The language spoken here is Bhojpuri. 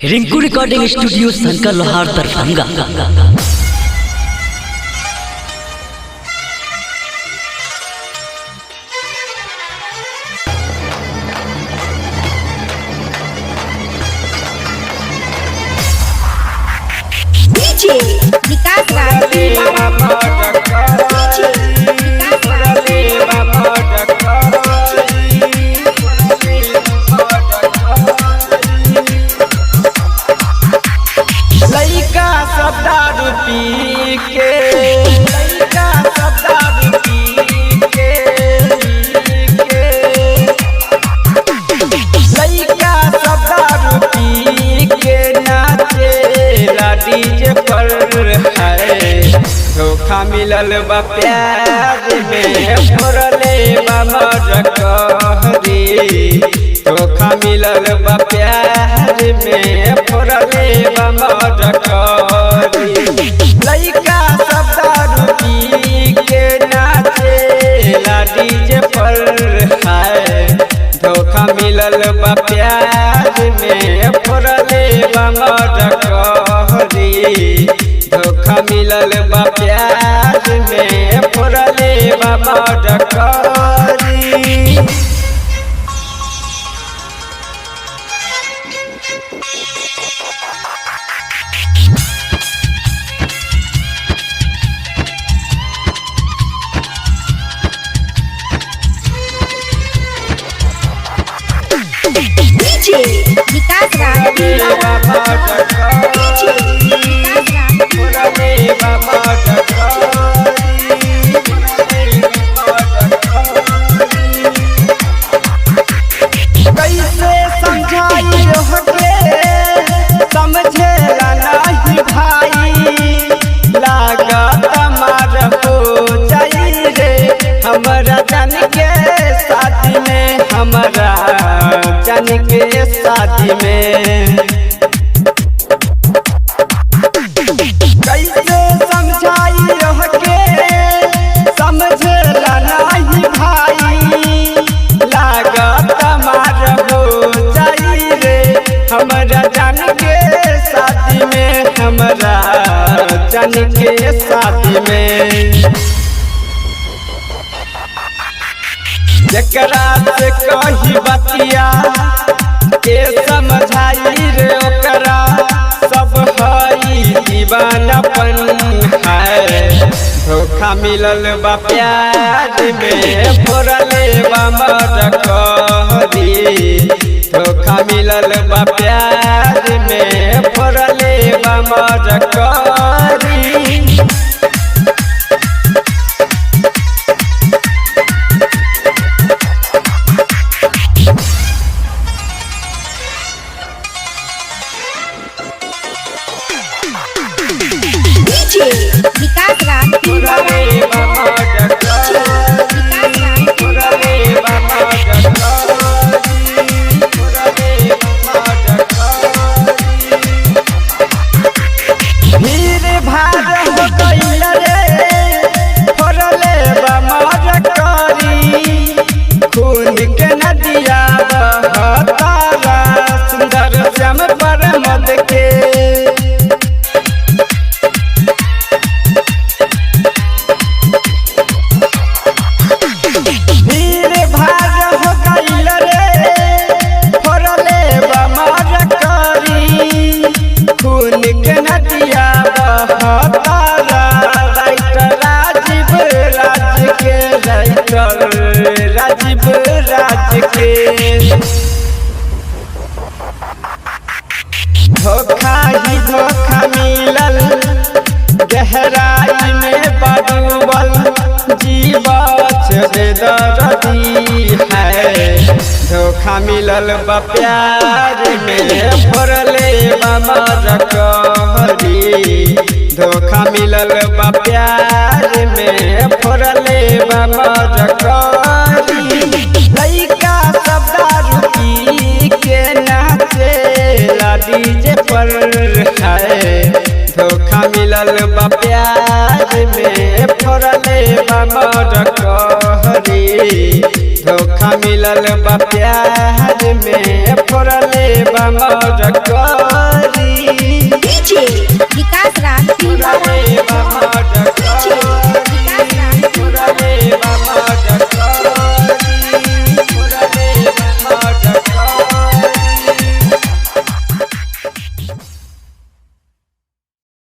रिंकू रिकॉर्डिंग स्टूडियो शंकर लोहार दरभंगा। डीजे विकास लइका सब दारू पी के लइका सब दारू पी के लइका सब दारू पी के नाचे डीजे पर है। धोखा मिलल बा प्यार में फोड़ले बा मरकरी। धोखा मिलल बा प्यार में फोड़ले बा मरकरी। लइका सब दारू पी के नाचे डीजे पर है। धोखा मिलल बा प्यार में फोड़ले बा मरकरी। धोखा मिलल बा प्यार में फोड़ले बा मरकरी। डीजे विकास कैसे समझाई होके समझेला नहीं भाई। लागत मार हो जाई रे हमरा जान के शादी में। हमरा जान के शादी में कैसे समझाई होके समझेला नहीं भाई। लागत मार हो जाई रे हमरा जान के शादी में। हमरा जान के शादी में जकरा से कही बतिया के समझाई रे ओकरा सब हई दीवानापन है। धोखा मिलल बा प्यार में फोड़ले बा मरकरी। धोखा मिलल बा प्यार में फोड़ले बा मरकरी। डीजे विकास भीड़ भाड़ हो गइल रे फोड़ले बा मरकरी। खून के नदिया बहतारा सुंदर श्याम पर मद के। भीड़ भाड़ हो गइल रे फोड़ले बा मरकरी। खून के नदिया बहतारा राइटर राजीव राज के। राइटर राजीव राज के धोखा ही धोखा मिलल गहराई में बडूबल जीवत बेदर्दी है। धोखा मिलल बा प्यार में फोड़ले बा मरकरी। धोखा मिलल बा प्यार में फोड़ले बा मरकरी। लइका सब दारू पी के नाचे डीजे पर है। धोखा मिलल बा प्यार में फोड़ले बा मरकरी। धोखा मिलल बा प्यार में फोड़ले बा मरकरी।